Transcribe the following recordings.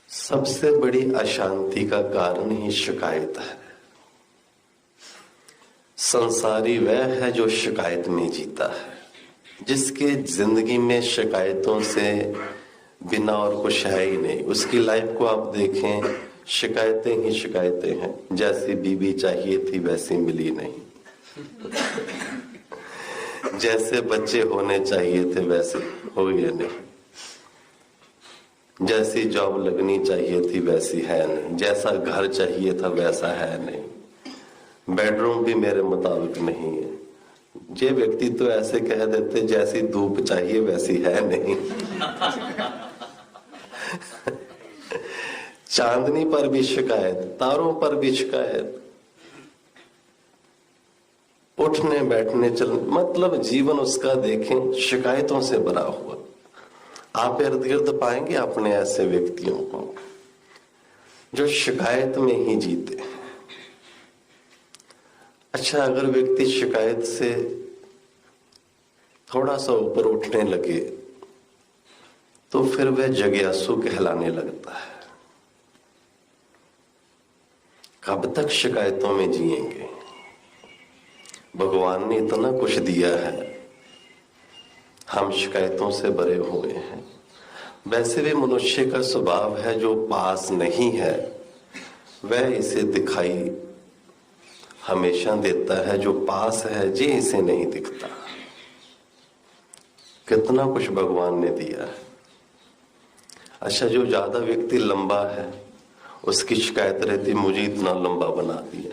सबसे बड़ी अशांति का कारण ही शिकायत है। संसारी वह है जो शिकायत में जीता है, जिसके जिंदगी में शिकायतों से बिना और कुछ है ही नहीं। उसकी लाइफ को आप देखें, शिकायतें ही शिकायतें हैं। जैसी बीवी चाहिए थी वैसी मिली नहीं, जैसे बच्चे होने चाहिए थे वैसे हुए नहीं, जैसी जॉब लगनी चाहिए थी वैसी है नहीं, जैसा घर चाहिए था वैसा है नहीं, बेडरूम भी मेरे मुताबिक नहीं है। ये व्यक्ति तो ऐसे कह देते जैसी धूप चाहिए वैसी है नहीं। चांदनी पर भी शिकायत, तारों पर भी शिकायत, उठने बैठने चलने, मतलब जीवन उसका देखें शिकायतों से भरा हुआ। आप इर्द गिर्द पाएंगे अपने ऐसे व्यक्तियों को जो शिकायत में ही जीते हैं। अच्छा, अगर व्यक्ति शिकायत से थोड़ा सा ऊपर उठने लगे तो फिर वह जिज्ञासु कहलाने लगता है। कब तक शिकायतों में जिएंगे? भगवान ने इतना कुछ दिया है, हम शिकायतों से भरे हुए हैं। वैसे भी मनुष्य का स्वभाव है, जो पास नहीं है वह इसे दिखाई हमेशा देता है, जो पास है जी इसे नहीं दिखता। कितना कुछ भगवान ने दिया है। अच्छा, जो ज्यादा व्यक्ति लंबा है उसकी शिकायत रहती मुझे इतना लंबा बना दिया।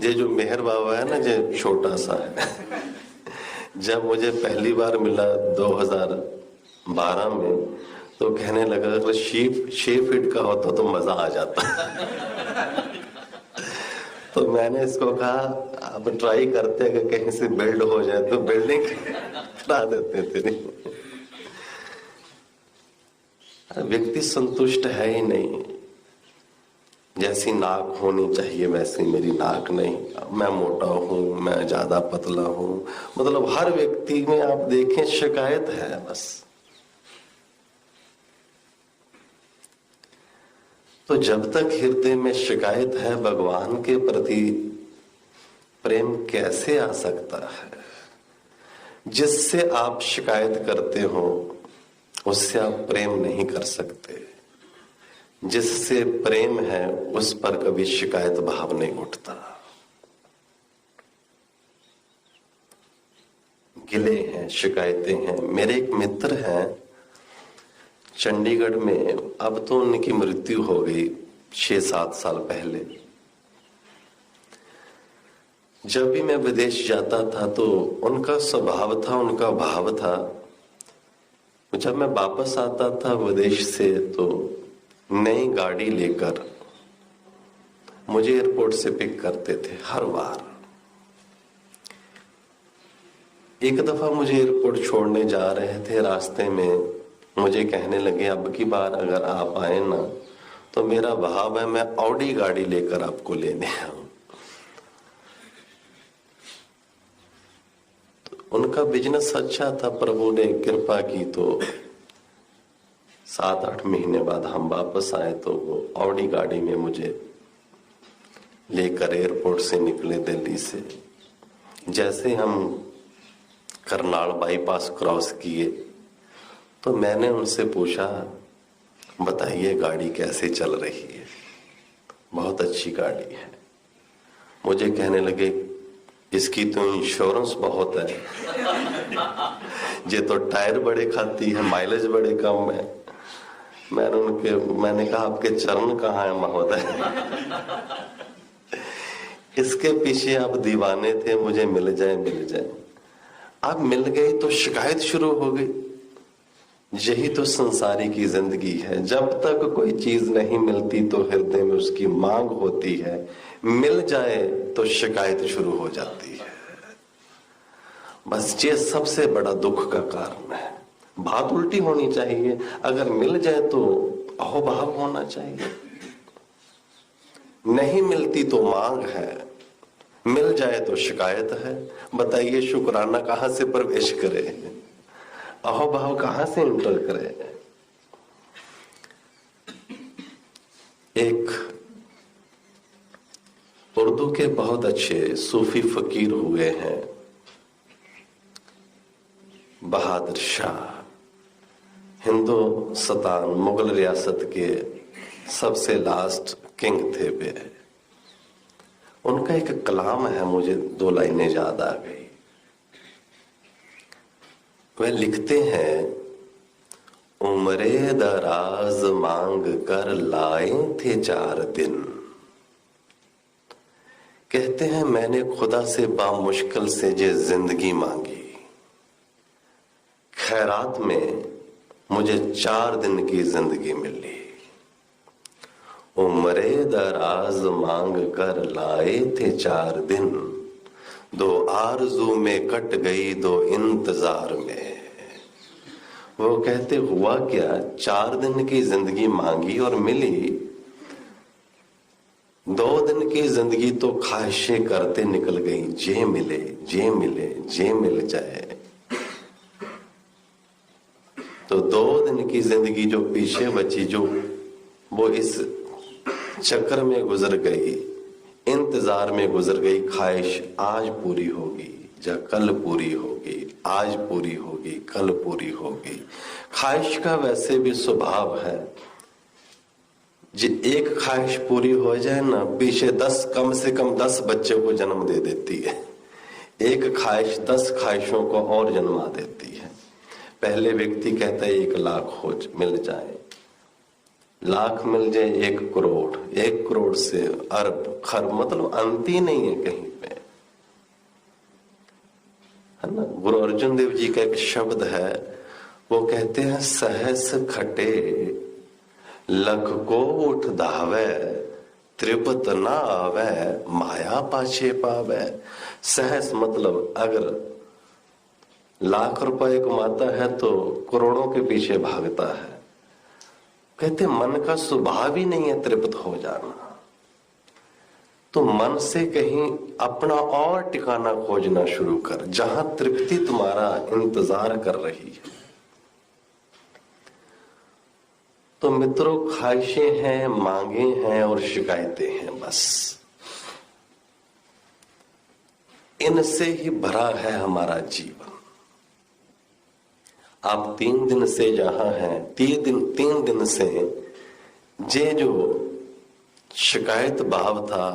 ये जो मेहर बाबा है ना, जो छोटा सा है, जब मुझे पहली बार मिला 2012 में तो कहने लगा अगर 6 फीट का होता तो मजा आ जाता। तो मैंने इसको कहा अब ट्राई करते अगर कहीं से बिल्ड हो जाए तो बिल्डिंग करा देते थे। व्यक्ति संतुष्ट है ही नहीं। जैसी नाक होनी चाहिए वैसी मेरी नाक नहीं, मैं मोटा हूं, मैं ज्यादा पतला हूं, मतलब हर व्यक्ति में आप देखें शिकायत है बस। तो जब तक हृदय में शिकायत है, भगवान के प्रति प्रेम कैसे आ सकता है? जिससे आप शिकायत करते हो उससे आप प्रेम नहीं कर सकते। जिससे प्रेम है उस पर कभी शिकायत भाव नहीं उठता। गिले हैं, शिकायतें हैं। मेरे एक मित्र हैं चंडीगढ़ में, अब तो उनकी मृत्यु हो गई 6-7 साल पहले। जब भी मैं विदेश जाता था तो उनका स्वभाव था, उनका भाव था, जब मैं वापस आता था विदेश से तो नई गाड़ी लेकर मुझे एयरपोर्ट से पिक करते थे हर बार। एक दफा मुझे एयरपोर्ट छोड़ने जा रहे थे, रास्ते में मुझे कहने लगे अब की बार अगर आप आए ना तो मेरा भाव है मैं ऑडी गाड़ी लेकर आपको लेने आऊं। तो उनका बिजनेस अच्छा था, प्रभु ने कृपा की तो 7-8 महीने बाद हम वापस आए तो वो ऑडी गाड़ी में मुझे लेकर एयरपोर्ट से निकले दिल्ली से। जैसे हम करनाल बाईपास क्रॉस किए तो मैंने उनसे पूछा बताइए गाड़ी कैसे चल रही है? बहुत अच्छी गाड़ी है। मुझे कहने लगे इसकी तो इंश्योरेंस बहुत है, ये तो टायर बड़े खाती है, माइलेज बड़े कम है। मैंने कहा आपके चरण कहाँ है महोदय? इसके पीछे आप दीवाने थे, मुझे मिल जाए मिल जाए। आप मिल गई तो शिकायत शुरू हो गई। यही तो संसारी की जिंदगी है। जब तक कोई चीज नहीं मिलती तो हृदय में उसकी मांग होती है, मिल जाए तो शिकायत शुरू हो जाती है। बस ये सबसे बड़ा दुख का कारण है। बात उल्टी होनी चाहिए, अगर मिल जाए तो अहोभाव होना चाहिए। नहीं मिलती तो मांग है, मिल जाए तो शिकायत है। बताइए शुक्राना कहां से प्रवेश करे, अहोभाव कहां से इंटर करे? एक उर्दू के बहुत अच्छे सूफी फकीर हुए हैं बहादुर शाह। हिंदुस्तान मुगल रियासत के सबसे लास्ट किंग थे वे। उनका एक कलाम है, मुझे 2 लाइनें याद आ गई। वह लिखते हैं, उम्रे दराज मांग कर लाए थे 4 दिन। कहते हैं मैंने खुदा से बामुश्किल से ये जिंदगी मांगी, खैरात में मुझे 4 दिन की जिंदगी मिली। उम्रे दराज मांग कर लाए थे 4 दिन, 2 आरज़ू में कट गई 2 इंतजार में। वो कहते हुआ क्या, 4 दिन की जिंदगी मांगी और मिली। 2 दिन की जिंदगी तो ख्वाहिशें करते निकल गई, जे मिले जे मिले जे मिल जाए। तो 2 दिन की जिंदगी जो पीछे बची, जो वो इस चक्कर में गुजर गई, इंतजार में गुजर गई। ख्वाहिश आज पूरी होगी या कल पूरी होगी, आज पूरी होगी कल पूरी होगी। ख्वाहिश का वैसे भी स्वभाव है, जो एक ख्वाहिश पूरी हो जाए ना, पीछे 10 कम से कम 10 बच्चे को जन्म दे देती है। एक ख्वाहिश 10 ख्वाहिशों को और जन्मा देती है। पहले व्यक्ति कहता है 1 लाख हो मिल जाए, लाख मिल जाए 1 करोड़, 1 करोड़ से अरब खरब, मतलब अंत ही नहीं है कहीं पे, है ना। गुरु अर्जुन देव जी का एक शब्द है, वो कहते हैं सहस खटे लख को उठ धावे, त्रिपत ना आवे माया पाछे पावे। सहस मतलब अगर लाख रुपए कमाता है तो करोड़ों के पीछे भागता है। कहते मन का स्वभाव ही नहीं है तृप्त हो जाना, तो मन से कहीं अपना और ठिकाना खोजना शुरू कर, जहां तृप्ति तुम्हारा इंतजार कर रही है। तो मित्रों, ख्वाहिशें हैं, मांगे हैं और शिकायतें हैं, बस इनसे ही भरा है हमारा जीवन। आप 3 दिन से जहां हैं, 3 दिन से जे जो शिकायत भाव था,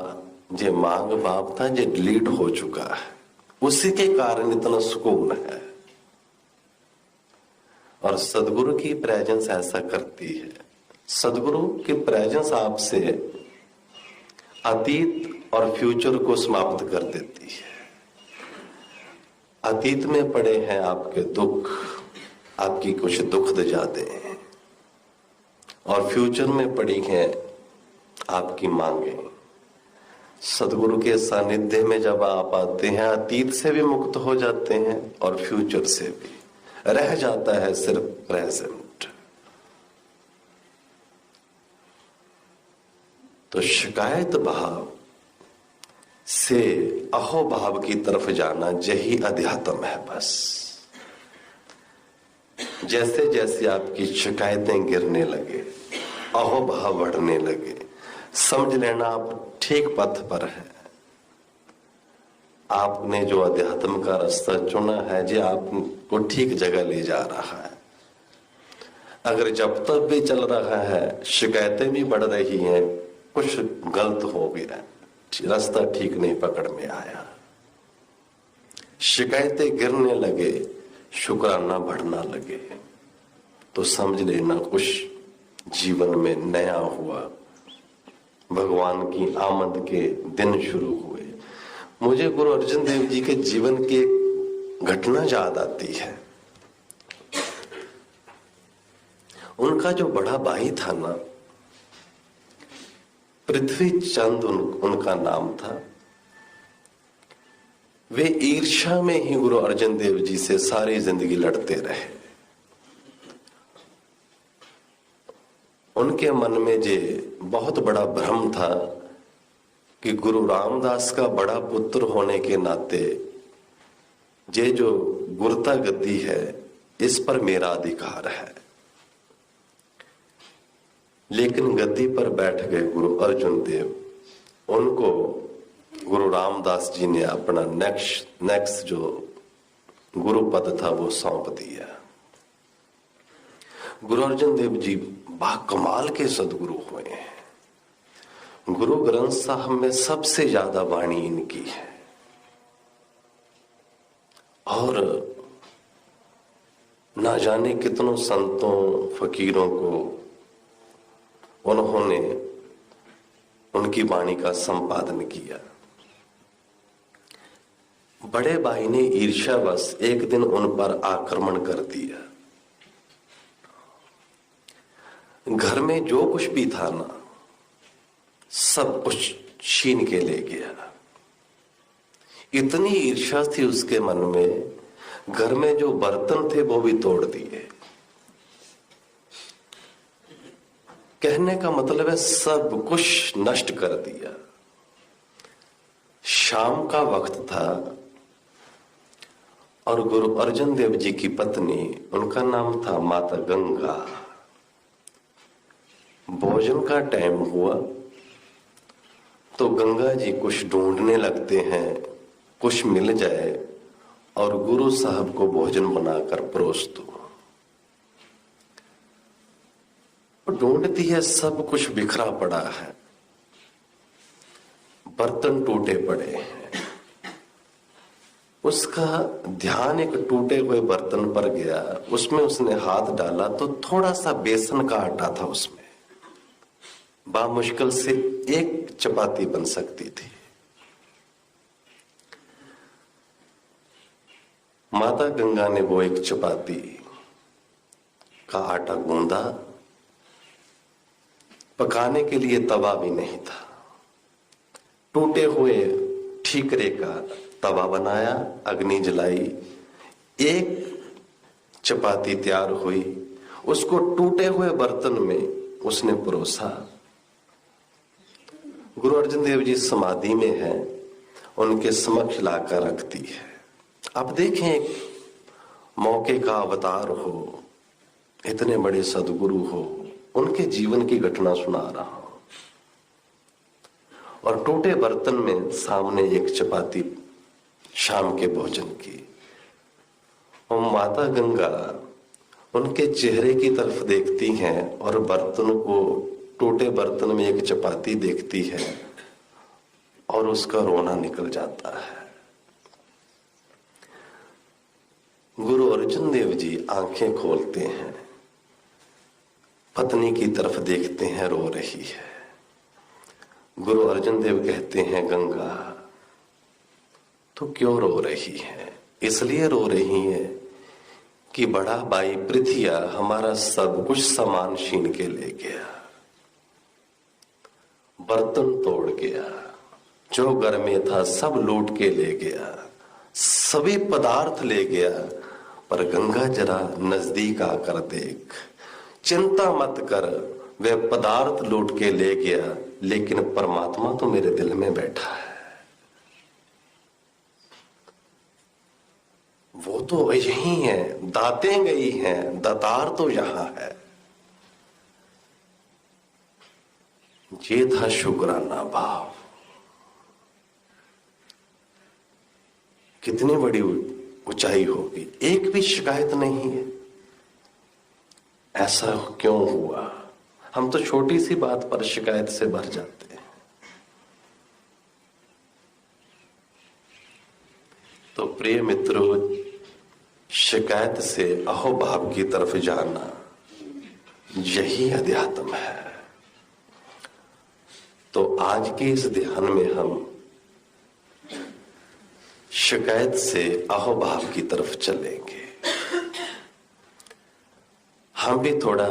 जे मांग भाव था, जे डिलीट हो चुका है। उसी के कारण इतना सुकून है। और सदगुरु की प्रेजेंस ऐसा करती है। सदगुरु की प्रेजेंस आपसे अतीत और फ्यूचर को समाप्त कर देती है। अतीत में पड़े हैं आपके दुख, आपकी कुछ दुख जाते हैं, और फ्यूचर में पड़ी हैं आपकी मांगे। सदगुरु के सानिध्य में जब आप आते हैं, अतीत से भी मुक्त हो जाते हैं और फ्यूचर से भी। रह जाता है सिर्फ प्रेजेंट। तो शिकायत भाव से अहोभाव की तरफ जाना, यही अध्यात्म है। बस जैसे जैसे आपकी शिकायतें गिरने लगे, अहोभाव बढ़ने लगे, समझ लेना आप ठीक पथ पर है। आपने जो अध्यात्म का रास्ता चुना है, जो आपको ठीक जगह ले जा रहा है। अगर जब तक भी चल रहा है, शिकायतें भी बढ़ रही हैं, कुछ गलत हो भी रहा है, रास्ता ठीक नहीं पकड़ में आया, शिकायतें गिरने लगे, शुक्राना बढ़ना लगे, तो समझ लेना कुछ जीवन में नया हुआ। भगवान की आमद के दिन शुरू हुए। मुझे गुरु अर्जुन देव जी के जीवन की एक घटना याद आती है। उनका जो बड़ा भाई था ना, पृथ्वी चंद उनका नाम था। वे ईर्ष्या में ही गुरु अर्जुन देव जी से सारी जिंदगी लड़ते रहे। उनके मन में जे बहुत बड़ा भ्रम था कि गुरु रामदास का बड़ा पुत्र होने के नाते ये जो गुरता गद्दी है, इस पर मेरा अधिकार है। लेकिन गद्दी पर बैठ गए गुरु अर्जुन देव। उनको गुरु रामदास जी ने अपना नेक्स्ट जो गुरु पद था वो सौंप दिया। गुरु अर्जुन देव जी बाकमाल के सदगुरु हुए हैं। गुरु ग्रंथ साहब में सबसे ज्यादा वाणी इनकी है और ना जाने कितनों संतों फकीरों को उन्होंने उनकी वाणी का संपादन किया। बड़े भाई ने ईर्ष्यावश एक दिन उन पर आक्रमण कर दिया। घर में जो कुछ भी था ना, सब कुछ छीन के ले गया। इतनी ईर्ष्या थी उसके मन में, घर में जो बर्तन थे वो भी तोड़ दिए। कहने का मतलब है सब कुछ नष्ट कर दिया। शाम का वक्त था और गुरु अर्जुन देव जी की पत्नी, उनका नाम था माता गंगा। भोजन का टाइम हुआ तो गंगा जी कुछ ढूंढने लगते हैं, कुछ मिल जाए और गुरु साहब को भोजन बनाकर परोस दो। ढूंढती है, सब कुछ बिखरा पड़ा है, बर्तन टूटे पड़े हैं। उसका ध्यान एक टूटे हुए बर्तन पर गया, उसमें उसने हाथ डाला तो थोड़ा सा बेसन का आटा था उसमें। बामुश्किल से एक चपाती बन सकती थी। माता गंगा ने वो एक चपाती का आटा गूंदा। पकाने के लिए तवा भी नहीं था। टूटे हुए ठीकरे का तवा बनाया, अग्नि जलाई, एक चपाती तैयार हुई। उसको टूटे हुए बर्तन में उसने परोसा। गुरु अर्जुन देव जी समाधि में है, उनके समक्ष लाकर रखती है। आप देखें, एक मौके का अवतार हो, इतने बड़े सदगुरु हो, उनके जीवन की घटना सुना रहा हूं और टूटे बर्तन में सामने एक चपाती शाम के भोजन की। और माता गंगा उनके चेहरे की तरफ देखती हैं और बर्तन को, टूटे बर्तन में एक चपाती देखती है और उसका रोना निकल जाता है। गुरु अर्जुन देव जी आंखें खोलते हैं, पत्नी की तरफ देखते हैं, रो रही है। गुरु अर्जुन देव कहते हैं, गंगा तो क्यों रो रही है? इसलिए रो रही है कि बड़ा भाई पृथ्या हमारा सब कुछ सामान छीन के ले गया, बर्तन तोड़ गया, जो घर में था सब लूट के ले गया, सभी पदार्थ ले गया। पर गंगा जरा नजदीक आकर देख, चिंता मत कर, वे पदार्थ लूट के ले गया लेकिन परमात्मा तो मेरे दिल में बैठा है। वो तो यही है, दातें गई हैं, दातार तो यहां है। ये था शुक्राना भाव। कितनी बड़ी ऊंचाई होगी, एक भी शिकायत नहीं है। ऐसा क्यों हुआ? हम तो छोटी सी बात पर शिकायत से भर जाते हैं। तो प्रिय मित्रों, शिकायत से अहोभाव की तरफ जाना, यही अध्यात्म है। तो आज के इस ध्यान में हम शिकायत से अहोभाव की तरफ चलेंगे। हम भी थोड़ा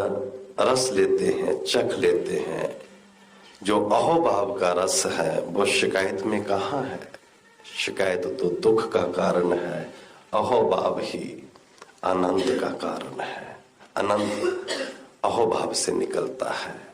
रस लेते हैं, चख लेते हैं। जो अहोभाव का रस है वो शिकायत में कहाँ है? शिकायत तो दुख का कारण है, अहोभाव ही आनंद का कारण है। आनंद अहोभाव से निकलता है।